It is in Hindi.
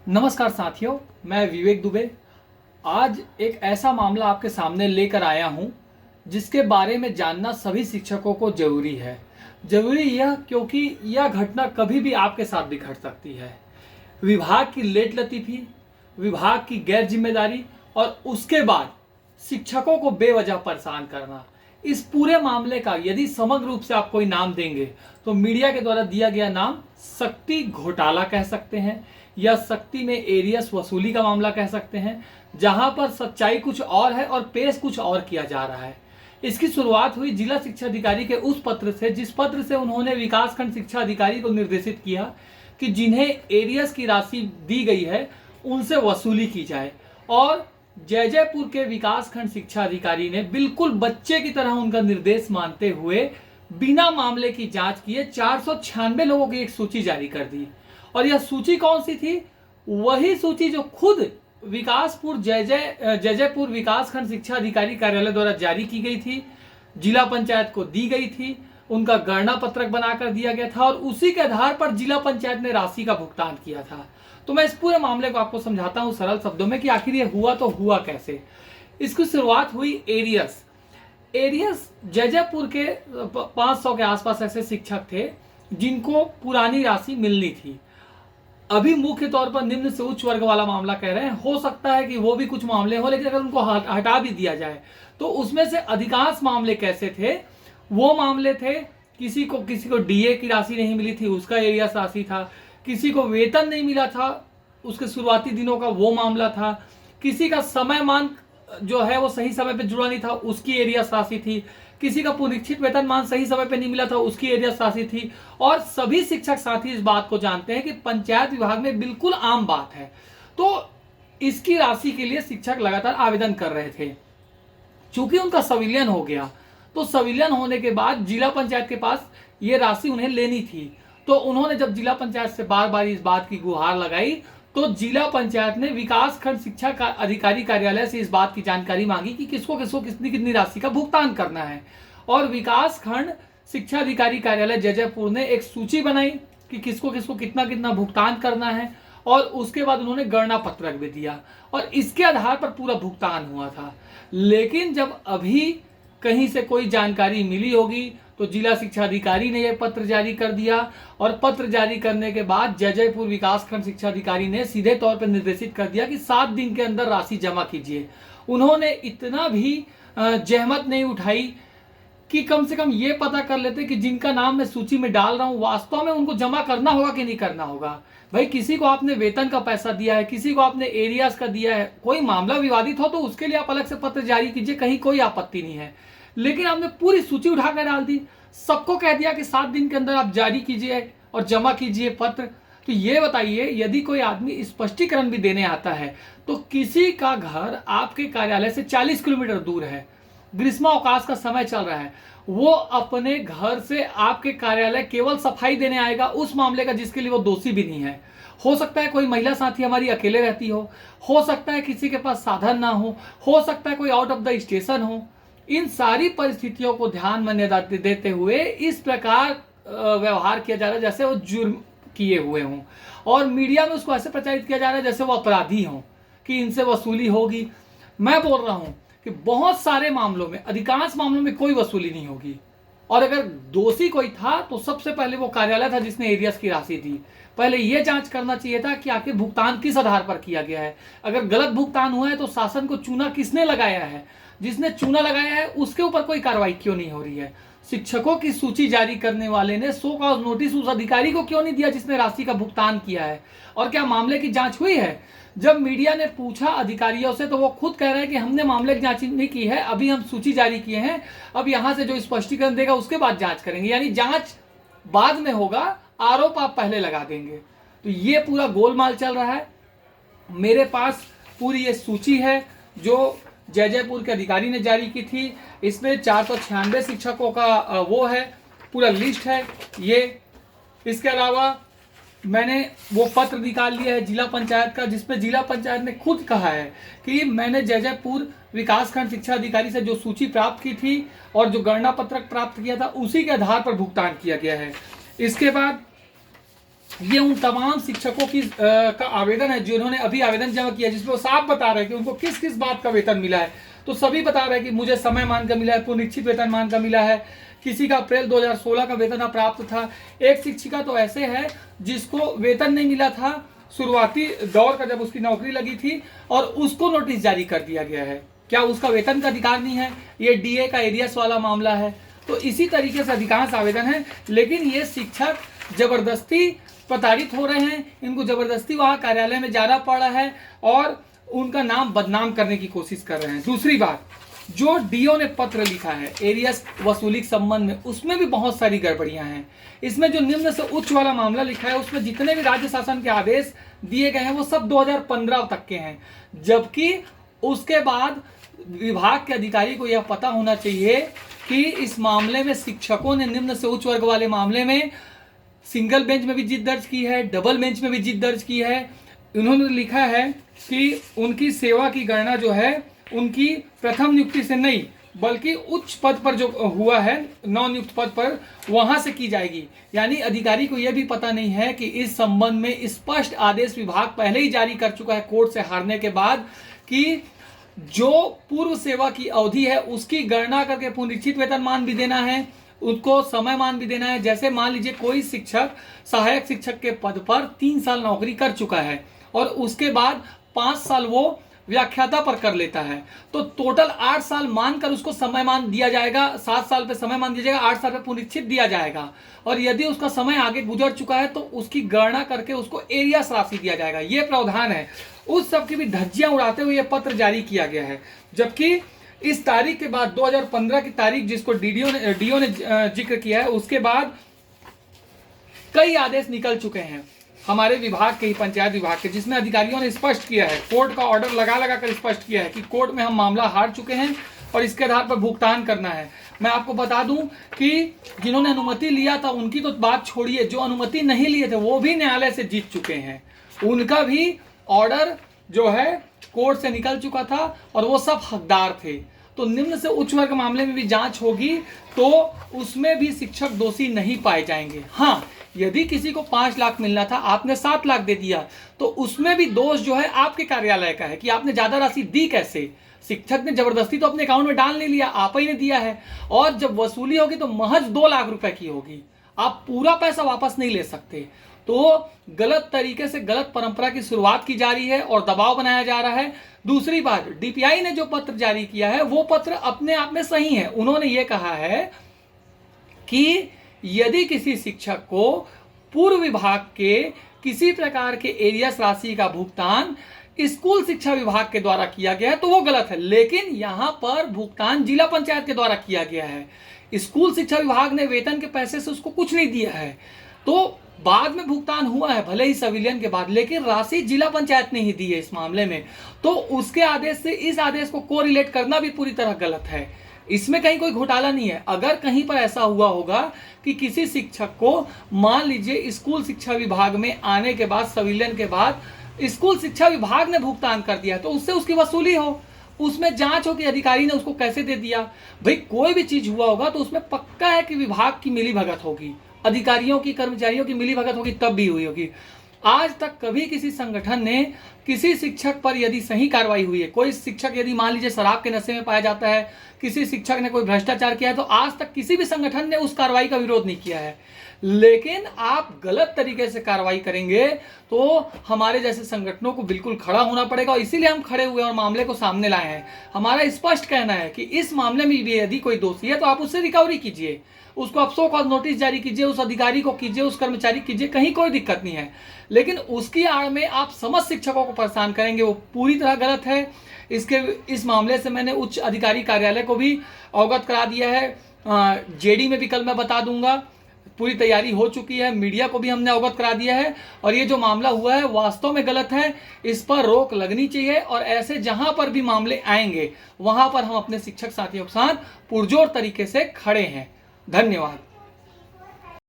नमस्कार साथियों, मैं विवेक दुबे। आज एक ऐसा मामला आपके सामने लेकर आया हूं जिसके बारे में जानना सभी शिक्षकों को जरूरी है। जरूरी यह क्योंकि यह घटना कभी भी आपके साथ भी घट सकती है। विभाग की लेट लतीफी, विभाग की गैर जिम्मेदारी और उसके बाद शिक्षकों को बेवजह परेशान करना, इस पूरे मामले का यदि समग्र रूप से आप कोई नाम देंगे तो मीडिया के द्वारा दिया गया नाम शक्ति घोटाला कह सकते हैं या शक्ति में एरियस वसूली का मामला कह सकते हैं, जहां पर सच्चाई कुछ और है और पेश कुछ और किया जा रहा है। इसकी शुरुआत हुई जिला शिक्षा अधिकारी के उस पत्र से जिस पत्र से उन्होंने विकासखंड शिक्षा अधिकारी को निर्देशित किया कि जिन्हें एरियस की राशि दी गई है उनसे वसूली की जाए। और जयजयपुर के विकासखंड शिक्षा अधिकारी ने बिल्कुल बच्चे की तरह उनका निर्देश मानते हुए बिना मामले की जांच किए 496 लोगों की एक सूची जारी कर दी। और यह सूची कौन सी थी? वही सूची जो खुद जयजयपुर विकासखंड शिक्षा अधिकारी कार्यालय द्वारा जारी की गई थी, जिला पंचायत को दी गई थी, उनका गणना पत्रक बनाकर दिया गया था और उसी के आधार पर जिला पंचायत ने राशि का भुगतान किया था। तो मैं इस पूरे मामले को आपको समझाता हूं सरल शब्दों में कि आखिर ये हुआ तो हुआ कैसे। इसकी शुरुआत हुई एरियस जयजयपुर के 500 के आसपास ऐसे शिक्षक थे जिनको पुरानी राशि मिलनी थी। अभी मुख्य तौर पर निम्न से उच्च वर्ग वाला मामला कह रहे हैं, हो सकता है कि वो भी कुछ मामले हो, लेकिन अगर उनको हटा भी दिया जाए तो उसमें से अधिकांश मामले कैसे थे? वो मामले थे किसी को डीए की राशि नहीं मिली थी, उसका एरियस राशि था। किसी को वेतन नहीं मिला था, उसके शुरुआती दिनों का वो मामला था। किसी का समय मान जो है वो सही समय पे जुड़ा नहीं था, उसकी एरियस राशि थी। किसी का पुनरीक्षित वेतन मान सही समय पे नहीं मिला था, उसकी एरियस राशि थी। और सभी शिक्षक साथी इस बात को जानते हैं कि पंचायत विभाग में बिल्कुल आम बात है। तो इसकी राशि के लिए शिक्षक लगातार आवेदन कर रहे थे। चूंकि उनका संविलियन हो गया, तो संविलियन होने के बाद जिला पंचायत के पास ये राशि उन्हें लेनी थी। तो उन्होंने जब जिला पंचायत से बार बार इस बात की गुहार लगाई तो जिला पंचायत ने विकासखंड शिक्षा अधिकारी कार्यालय से इस बात की जानकारी मांगी कि किसको किसको कितनी कितनी राशि का भुगतान करना है। और विकासखंड शिक्षा अधिकारी कार्यालय जयजयपुर ने एक सूची बनाई कि किसको किसको कितना कितना भुगतान करना है और उसके बाद उन्होंने गणना पत्रक भी दिया और इसके आधार पर पूरा भुगतान हुआ था। लेकिन जब अभी कहीं से कोई जानकारी मिली होगी तो जिला शिक्षा अधिकारी ने यह पत्र जारी कर दिया और पत्र जारी करने के बाद जयजयपुर विकासखंड शिक्षा अधिकारी ने सीधे तौर पर निर्देशित कर दिया कि 7 दिन के अंदर राशि जमा कीजिए। उन्होंने इतना भी जहमत नहीं उठाई कि कम से कम ये पता कर लेते कि जिनका नाम मैं सूची में डाल रहा हूं वास्तव में उनको जमा करना होगा कि नहीं करना होगा। भाई, किसी को आपने वेतन का पैसा दिया है, किसी को आपने एरियाज का दिया है, कोई मामला विवादित हो तो उसके लिए आप अलग से पत्र जारी कीजिए, कहीं कोई आपत्ति नहीं है। लेकिन आपने पूरी सूची उठाकर डाल दी, सबको कह दिया कि 7 दिन के अंदर आप जारी कीजिए और जमा कीजिए पत्र। तो ये बताइए, यदि कोई आदमी स्पष्टीकरण भी देने आता है तो किसी का घर आपके कार्यालय से 40 किलोमीटर दूर है, ग्रीष्मावकाश का समय चल रहा है, वो अपने घर से आपके कार्यालय केवल सफाई देने आएगा उस मामले का जिसके लिए वो दोषी भी नहीं है। हो सकता है कोई महिला साथी हमारी अकेले रहती हो सकता है किसी के पास साधन ना हो सकता है कोई आउट ऑफ द स्टेशन हो। इन सारी परिस्थितियों को ध्यान में देते हुए इस प्रकार व्यवहार किया जा रहा है जैसे वो जुर्म किए हुए हों और मीडिया में उसको ऐसे प्रचारित किया जा रहा है जैसे वो अपराधी हों कि इनसे वसूली होगी। मैं बोल रहा हूं कि बहुत सारे मामलों में, अधिकांश मामलों में कोई वसूली नहीं होगी और अगर दोषी कोई था तो सबसे पहले वो कार्यालय था जिसने एरियस की राशि दी। पहले यह जांच करना चाहिए था कि आखिर भुगतान किस आधार पर किया गया है। अगर गलत भुगतान हुआ है तो शासन को चूना किसने लगाया है, जिसने चूना लगाया है उसके ऊपर कोई कार्रवाई क्यों नहीं हो रही है। शिक्षकों की सूची जारी करने वाले ने सो कॉज नोटिस उस अधिकारी को क्यों नहीं दिया जिसने राशि का भुगतान किया है। और क्या मामले की जांच हुई है? जब मीडिया ने पूछा अधिकारियों से तो वो खुद कह रहे हैं कि हमने मामले की जांच नहीं की है, अभी हम सूची जारी किए हैं, अब यहां से जो स्पष्टीकरण देगा उसके बाद जांच करेंगे। यानी जांच बाद में होगा, आरोप आप पहले लगा देंगे। तो ये पूरा गोलमाल चल रहा है। मेरे पास पूरी ये सूची है जो जयजयपुर के अधिकारी ने जारी की थी। इसमें 496 शिक्षकों का वो है, पूरा लिस्ट है ये। इसके अलावा मैंने वो पत्र निकाल लिया है जिला पंचायत का जिसमें जिला पंचायत ने खुद कहा है कि मैंने जयजयपुर विकासखंड शिक्षा अधिकारी से जो सूची प्राप्त की थी और जो गणना पत्रक प्राप्त किया था उसी के आधार पर भुगतान किया गया है। इसके बाद ये उन तमाम शिक्षकों की का आवेदन है जिन्होंने अभी आवेदन जमा किया, जिसमें वो साफ बता रहे हैं कि उनको किस किस बात का वेतन मिला है। तो सभी बता रहे हैं कि मुझे समय मान का मिला है, पुनरीक्षित वेतन मान का मिला है, किसी का अप्रैल 2016 का वेतन प्राप्त था। एक शिक्षिका तो ऐसे है जिसको वेतन नहीं मिला था शुरुआती दौर का, जब उसकी नौकरी लगी थी, और उसको नोटिस जारी कर दिया गया है। क्या उसका वेतन का अधिकार नहीं है? ये डीए का एरियस वाला मामला है। तो इसी तरीके से अधिकांश आवेदन है, लेकिन ये शिक्षक जबरदस्ती प्रताड़ित हो रहे हैं, इनको जबरदस्ती वहां कार्यालय में जाना पड़ रहा है और उनका नाम बदनाम करने की कोशिश कर रहे हैं। दूसरी बात, जो डीओ ने पत्र लिखा है एरियस वसूली के संबंध में, उसमें भी बहुत सारी गड़बड़ियां हैं। इसमें जो निम्न से उच्च वाला मामला लिखा है, उसमें जितने भी राज्य शासन के आदेश दिए गए हैं वो सब 2015 तक के हैं, जबकि उसके बाद विभाग के अधिकारी को यह पता होना चाहिए कि इस मामले में शिक्षकों ने निम्न से उच्च वर्ग वाले मामले में सिंगल बेंच में भी जीत दर्ज की है, डबल बेंच में भी जीत दर्ज की है। उन्होंने लिखा है कि उनकी सेवा की गणना जो है उनकी प्रथम नियुक्ति से नहीं, बल्कि उच्च पद पर जो हुआ है, नौ नियुक्त पद पर, वहां से की जाएगी। यानी अधिकारी को यह भी पता नहीं है कि इस संबंध में स्पष्ट आदेश विभाग पहले ही जारी कर चुका है कोर्ट से हारने के बाद, कि जो पूर्व सेवा की अवधि है उसकी गणना करके पुनरीक्षित वेतनमान भी देना है, उसको समय मान भी देना है। जैसे मान लीजिए कोई शिक्षक सहायक शिक्षक के पद पर 3 साल नौकरी कर चुका है और उसके बाद 5 साल वो व्याख्याता पर कर लेता है, तो टोटल 8 साल मानकर उसको समय मान दिया जाएगा, 7 साल पे समय मान दिया जाएगा, 8 साल पे पुनरीक्षित दिया जाएगा। और यदि उसका समय आगे गुजर चुका है तो उसकी गणना करके उसको एरियस राशि दिया जाएगा। ये प्रावधान है। उस सब की भी धज्जियां उड़ाते हुए यह पत्र जारी किया गया है। जबकि इस तारीख के बाद 2015 की तारीख जिसको डीओ ने जिक्र किया है, उसके बाद कई आदेश निकल चुके हैं हमारे विभाग के ही, पंचायत विभाग के, जिसमें अधिकारियों ने स्पष्ट किया है, कोर्ट का ऑर्डर लगा कर स्पष्ट किया है कि कोर्ट में हम मामला हार चुके हैं और इसके आधार पर भुगतान करना है। मैं आपको बता दूं कि जिन्होंने अनुमति लिया था उनकी तो बात छोड़िए, जो अनुमति नहीं लिए थे वो भी न्यायालय से जीत चुके हैं। उनका भी ऑर्डर जो है कोर्ट से निकल चुका था और वो सब हकदार थे। तो निम्न से उच्च वर्ग मामले में भी जांच होगी तो उसमें भी शिक्षक दोषी नहीं पाए जाएंगे। हाँ, यदि किसी को 5 लाख मिलना था, आपने 7 लाख दे दिया, तो उसमें भी दोष जो है आपके कार्यालय का है कि आपने ज्यादा राशि दी कैसे। शिक्षक ने जबरदस्ती तो अपने अकाउंट में डाल नहीं लिया, आप ही ने दिया है। और जब वसूली होगी तो महज 2 लाख रुपए की होगी, आप पूरा पैसा वापस नहीं ले सकते। तो गलत तरीके से गलत परंपरा की शुरुआत की जा रही है और दबाव बनाया जा रहा है। दूसरी बात, डीपीआई ने जो पत्र जारी किया है वो पत्र अपने आप में सही है। उन्होंने ये कहा है कि यदि किसी शिक्षक को पूर्व विभाग के किसी प्रकार के एरियस राशि का भुगतान स्कूल शिक्षा विभाग के द्वारा किया गया है तो वो गलत है, लेकिन यहां पर भुगतान जिला पंचायत के द्वारा किया गया है। स्कूल शिक्षा विभाग ने वेतन के पैसे से उसको कुछ नहीं दिया है, तो बाद में भुगतान हुआ है, भले ही संविलियन के बाद, लेकिन राशि जिला पंचायत ने ही दी है इस मामले में। तो उसके आदेश से इस आदेश को कोरिलेट करना भी पूरी तरह गलत है। इसमें कहीं कोई घोटाला नहीं है। अगर कहीं पर ऐसा हुआ होगा कि किसी शिक्षक को मान लीजिए स्कूल शिक्षा विभाग में आने के बाद, संविलियन के बाद स्कूल शिक्षा विभाग ने भुगतान कर दिया तो उससे उसकी वसूली हो, उसमें जांच हो कि अधिकारी ने उसको कैसे दे दिया। भाई कोई भी चीज हुआ होगा तो उसमें पक्का है कि विभाग की मिलीभगत होगी, अधिकारियों की, कर्मचारियों की मिलीभगत होगी, तब भी हुई होगी। आज तक कभी किसी संगठन ने किसी शिक्षक पर यदि सही कार्रवाई हुई है, कोई शिक्षक यदि मान लीजिए शराब के नशे में पाया जाता है, किसी शिक्षक ने कोई भ्रष्टाचार किया है, तो आज तक किसी भी संगठन ने उस कार्रवाई का विरोध नहीं किया है। लेकिन आप गलत तरीके से कार्रवाई करेंगे तो हमारे जैसे संगठनों को बिल्कुल खड़ा होना पड़ेगा और इसीलिए हम खड़े हुए और मामले को सामने लाए हैं। हमारा स्पष्ट कहना है कि इस मामले में भी यदि कोई दोषी है तो आप उससे रिकवरी कीजिए, उसको आप सो कॉज नोटिस जारी कीजिए, उस अधिकारी को कीजिए, उस कर्मचारी कीजिए, कहीं कोई दिक्कत नहीं है। लेकिन उसकी आड़ में आप समस्त शिक्षकों को परेशान करेंगे, वो पूरी तरह गलत है। इस मामले से मैंने उच्च अधिकारी कार्यालय को भी अवगत करा दिया है। जेडी में भी कल मैं बता दूंगा, पूरी तैयारी हो चुकी है। मीडिया को भी हमने अवगत करा दिया है और ये जो मामला हुआ है वास्तव में गलत है, इस पर रोक लगनी चाहिए और ऐसे जहां पर भी मामले आएंगे वहां पर हम अपने शिक्षक साथियों के साथ पुरजोर तरीके से खड़े हैं। धन्यवाद।